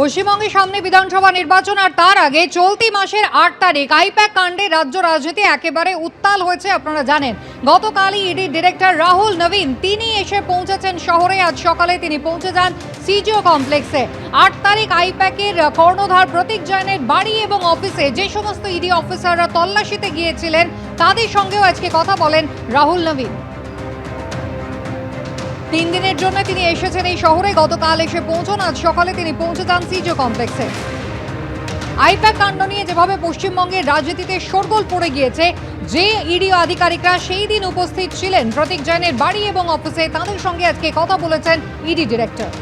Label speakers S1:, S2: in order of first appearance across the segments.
S1: পশ্চিমবঙ্গে সামনে বিধানসভা নির্বাচন আর তার আগে চলতি মাসের ৮ তারিখ আইপ্যাক কাণ্ডে রাজ্য রাজনীতি একেবারে উত্তাল হয়েছে। আপনারা জানেন গতকালই ইডি ডিরেক্টর রাহুল নবীন তিনি এসে পৌঁছেছেন শহরে। আজ সকালে তিনি পৌঁছে যান সিজিও কমপ্লেক্সে। ৮ তারিখ আইপ্যাকের কর্ণধার প্রতীক জৈনের বাড়ি এবং অফিসে যে সমস্ত ইডি অফিসাররা তল্লাশিতে গিয়েছিলেন তাদের সঙ্গেও আজকে কথা বলেন রাহুল নবীন। 3 দিনের জন্য তিনি এসেছেন এই শহরে। গতকাল এসে পৌঁছন, আজ সকালে তিনি পৌঁছে যান সিজিও কমপ্লেক্সে। আইপ্যাক কাণ্ড নিয়ে যেভাবে পশ্চিমবঙ্গের রাজনীতিতে শোরগোল পড়ে গিয়েছে, যে ইডি আধিকারিকরা সেই দিন উপস্থিত ছিলেন প্রতীক জৈনের বাড়ি এবং অফিসে, তাদের সঙ্গে আজকে কথা বলেছেন ইডি ডিরেক্টর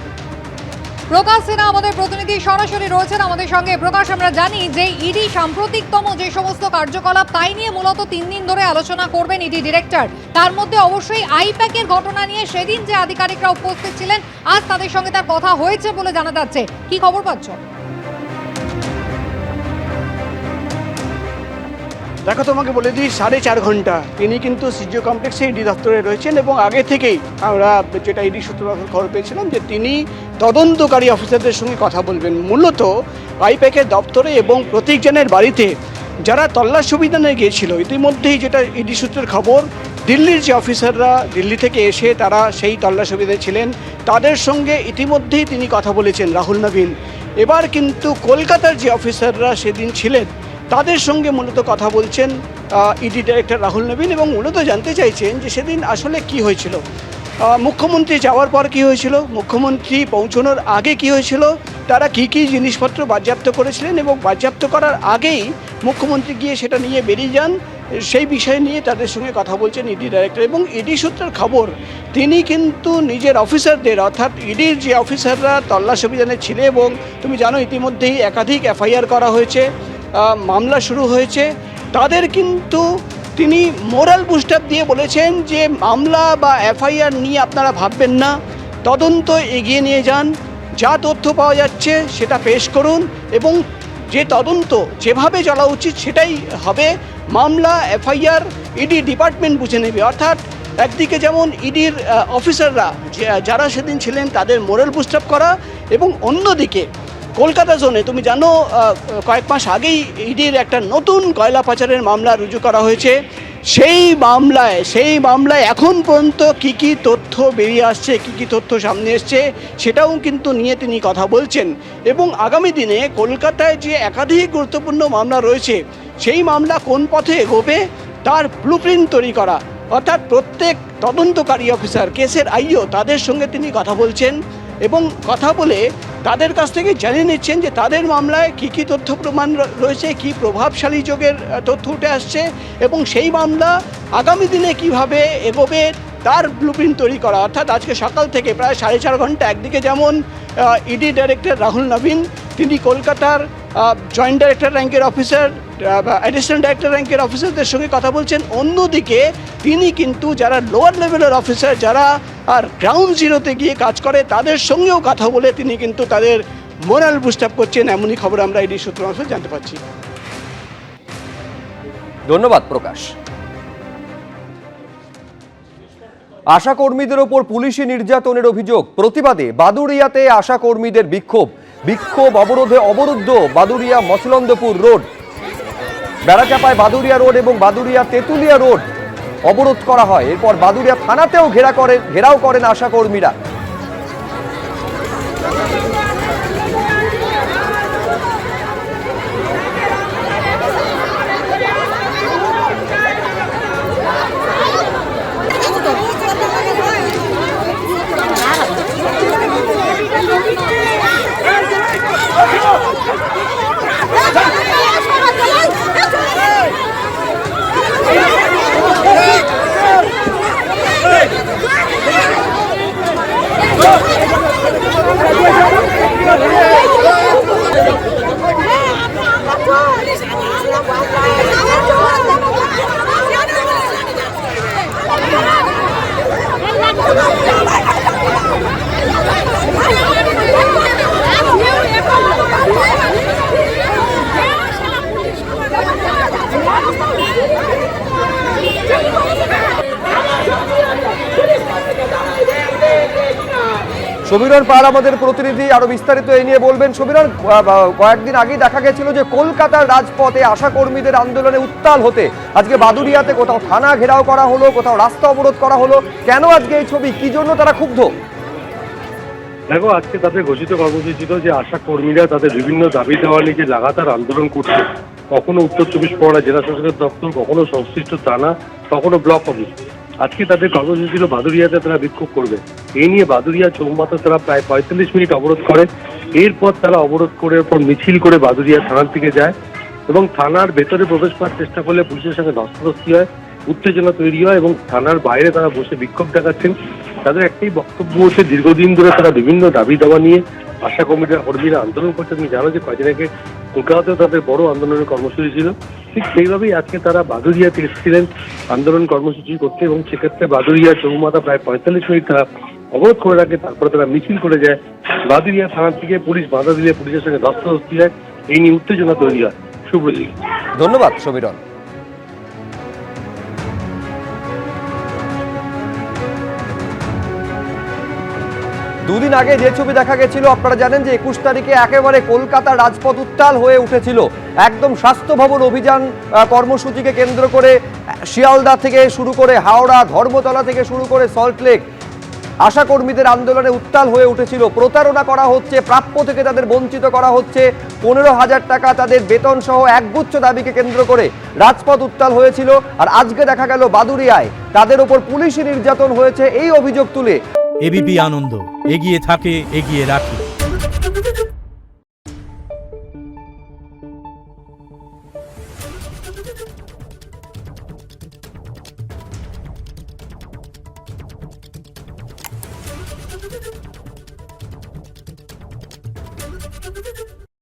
S1: প্রকাশ সিনহা। আমাদের প্রতিনিধি সরাসরি রয়েছেন আমাদের সঙ্গে। প্রকাশ, আমরা জানি যে ইডি সাম্প্রতিকতম যে সমস্ত কার্যকলাপ তাই নিয়ে মূলত 3 দিন ধরে আলোচনা করবেন ইডি ডিরেক্টর। তার মধ্যে অবশ্যই আইপ্যাকের ঘটনা নিয়ে সেদিন যে আধিকারিকরা উপস্থিত ছিলেন আজ তাদের সঙ্গে তার কথা হয়েছে বলে জানা যাচ্ছে। কি খবর পাচ্ছ?
S2: দেখো, তোমাকে বলে দিই 4.5 ঘন্টা তিনি কিন্তু সিজিও কমপ্লেক্সে ইডি দপ্তরে রয়েছেন এবং আগে থেকেই আমরা যেটা ইডি সূত্র খবর পেয়েছিলাম যে তিনি তদন্তকারী অফিসারদের সঙ্গে কথা বলবেন। মূলত আইপ্যাকের দপ্তরে এবং প্রতীক জৈনের বাড়িতে যারা তল্লাশি অভিযানে গিয়েছিল, ইতিমধ্যেই যেটা ইডি সূত্রের খবর, দিল্লির যে অফিসাররা দিল্লি থেকে এসে তারা সেই তল্লাশি অভিযানে ছিলেন তাদের সঙ্গে ইতিমধ্যেই তিনি কথা বলেছেন রাহুল নবীন। এবার কিন্তু কলকাতার যে অফিসাররা সেদিন ছিলেন তাদের সঙ্গে মূলত কথা বলছেন ইডি ডিরেক্টর রাহুল নবীন এবং মূলত জানতে চাইছেন যে সেদিন আসলে কি হয়েছিল, মুখ্যমন্ত্রী যাওয়ার পর কি হয়েছিল, মুখ্যমন্ত্রী পৌঁছানোর আগে কি হয়েছিল, তারা কি কি জিনিসপত্র বাজেয়াপ্ত করেছিলেন এবং বাজেয়াপ্ত করার আগেই মুখ্যমন্ত্রী গিয়ে সেটা নিয়ে বেরিয়ে যান, সেই বিষয় নিয়ে তাদের সঙ্গে কথা বলছেন ইডি ডিরেক্টর। এবং ইডি সূত্রের খবর তিনি কিন্তু নিজের অফিসারদের, অর্থাৎ ইডির যে অফিসাররা তল্লাশি অভিযানে ছিল, এবং তুমি জানো ইতিমধ্যেই একাধিক এফআইআর করা হয়েছে, মামলা শুরু হয়েছে, তাদের কিন্তু তিনি মোরাল বুস্ট আপ দিয়ে বলেছেন যে মামলা বা এফআইআর নিয়ে আপনারা ভাববেন না, তদন্ত এগিয়ে নিয়ে যান, যা তথ্য পাওয়া যাচ্ছে সেটা পেশ করুন এবং যে তদন্ত যেভাবে চলা উচিত সেটাই হবে। মামলা এফআইআর ইডি ডিপার্টমেন্ট বুঝে নেবে। অর্থাৎ একদিকে যেমন ইডির অফিসাররা যারা সেদিন ছিলেন তাদের মোরাল বুস্ট আপ করা, এবং অন্যদিকে কলকাতা জোনে তুমি জানো কয়েক মাস আগেই ইডির একটা নতুন কয়লা পাচারের মামলা রুজু করা হয়েছে। সেই মামলায় এখন পর্যন্ত কি কি তথ্য বেরিয়ে আসছে, কি কি তথ্য সামনে এসছে সেটাও কিন্তু নিয়ে তিনি কথা বলছেন। এবং আগামী দিনে কলকাতায় যে একাধিক গুরুত্বপূর্ণ মামলা রয়েছে সেই মামলা কোন পথে এগোবে তার ব্লুপ্রিন্ট তৈরি করা, অর্থাৎ প্রত্যেক তদন্তকারী অফিসার, কেসের আইও, তাদের সঙ্গে তিনি কথা বলছেন এবং কথা বলে তাদের কাছ থেকে জানিয়ে নিচ্ছেন যে তাদের মামলায় কী কী তথ্য প্রমাণ রয়েছে, কী প্রভাবশালী যোগের তথ্য উঠে আসছে এবং সেই মামলা আগামী দিনে কিভাবে এগোবে তার ব্লুপ্রিন্ট তৈরি করা। অর্থাৎ আজকে সকাল থেকে প্রায় 4.5 ঘন্টা একদিকে যেমন ইডি ডাইরেক্টর রাহুল নবীন তিনি কলকাতার জয়েন্ট ডাইরেক্টর র্যাঙ্কের অফিসার, অ্যাডিশনাল ডাইরেক্টর র্যাঙ্কের অফিসারদের সঙ্গে কথা বলছেন, অন্যদিকে তিনি কিন্তু যারা লোয়ার লেভেলের অফিসার, যারা আর গ্রাউন্ড জিরোতে গিয়ে কাজ করে তাদের সঙ্গেও কথা বলে তিনি কিন্তু তাদের মোরাল বুস্ট আপ করছেন। এমনই খবর আমরা ইডি সূত্র মারফত জানতে পারছি।
S3: ধন্যবাদ প্রকাশ। আশা কর্মীদের ওপর পুলিশি নির্যাতনের অভিযোগ প্রতিবাদে বাদুড়িয়াতে আশা কর্মীদের বিক্ষোভ অবরোধে অবরুদ্ধ বাদুড়িয়া মছলন্দপুর রোড, বেড়াচাপায় বাদুড়িয়া রোড এবং বাদুড়িয়া তেঁতুলিয়া রোড অবরোধ করা হয়। এরপর বাদুড়িয়া থানাতেও ঘেরাও করেন আশা কর্মীরা।
S4: Hey!
S3: সমীরণ পাল আমাদের প্রতিনিধি আরো বিস্তারিত এই নিয়ে বলবেন। সমীরণ, কয়েকদিন আগেই দেখা গেছিল যে কলকাতার রাজপথে আশা কর্মীদের আন্দোলনে উত্তাল হতে আজকে বাদুড়িয়াতে কোথাও থানা ঘেরাও করা হলো, কোথাও রাস্তা অবরোধ করা হলো। কেন আজকে এই ছবি, কি জন্য তারা ক্ষুব্ধ?
S4: দেখো, আজকে তাদের ঘোষিত কর্মসূচি ছিল যে আশা কর্মীরা তাদের বিভিন্ন দাবি দেওয়া নিয়ে যে লাগাতার আন্দোলন করছে, কখনো উত্তর চব্বিশ পরগনা জেলা শাসকের দপ্তর, কখনো সংশ্লিষ্ট থানা, কখনো ব্লক অফিস। আজকে তাদের কর্মসূচি ছিল বাদুড়িয়াতে তারা বিক্ষোভ করবে। এই নিয়ে বাদুড়িয়া চৌমাথা তারা প্রায় 45 মিনিট অবরোধ করে। এরপর তারা অবরোধ করে মিছিল করে বাদুড়িয়া থানার দিকে যায় এবং থানার ভেতরে প্রবেশ করার চেষ্টা করলে পুলিশের সঙ্গে ধস্তাধস্তি হয়, উত্তেজনা তৈরি হয় এবং থানার বাইরে তারা বসে বিক্ষোভ দেখাচ্ছেন। তাদের একটাই বক্তব্য হচ্ছে, দীর্ঘদিন ধরে তারা বিভিন্ন দাবি দাওয়া নিয়ে আশা কর্মীরা আন্দোলন করছে। তুমি জানো যে কয়েকদিন আগে কলকাতাতেও তাদের বড় আন্দোলনের কর্মসূচি ছিল। ঠিক সেইভাবেই আজকে তারা বাদুড়িয়াতে এসেছিলেন আন্দোলন কর্মসূচি করতে এবং সেক্ষেত্রে বাদুড়িয়া চৌমাথা প্রায় 45 মিনিট তারা অবরোধ করে রাখে। তারপরে তারা মিছিল করে যায়। বাদুড়িয়া থানার থেকে পুলিশ বাধা দিলে পুলিশের সঙ্গে ধস্তাধস্তি হয়, এই নিয়ে উত্তেজনা তৈরি হয়। শুভজিৎ,
S3: ধন্যবাদ সমীরণ। দুদিন আগে যে ছবি দেখা গেছিল, আপনারা জানেন যে 21 তারিখে একেবারে কলকাতার রাজপথ উত্তাল হয়ে উঠেছিল। একদম স্বাস্থ্য ভবন অভিযান কর্মসূচিকে কেন্দ্র করে শিয়ালদা থেকে শুরু করে হাওড়া, ধর্মতলা থেকে শুরু করে সল্টলেক, আশা কর্মীদের আন্দোলনে উত্তাল হয়ে উঠেছিল। প্রতারণা করা হচ্ছে, প্রাপ্য থেকে তাদের বঞ্চিত করা হচ্ছে, 15,000 টাকা তাদের বেতন সহ একগুচ্ছ দাবিকে কেন্দ্র করে রাজপথ উত্তাল হয়েছিল। আর আজকে দেখা গেল বাদুড়িয়ায় তাদের ওপর পুলিশি নির্যাতন হয়েছে এই অভিযোগ তুলে
S5: এবিপি আনন্দ এগিয়ে থাকে, এগিয়ে রাখে।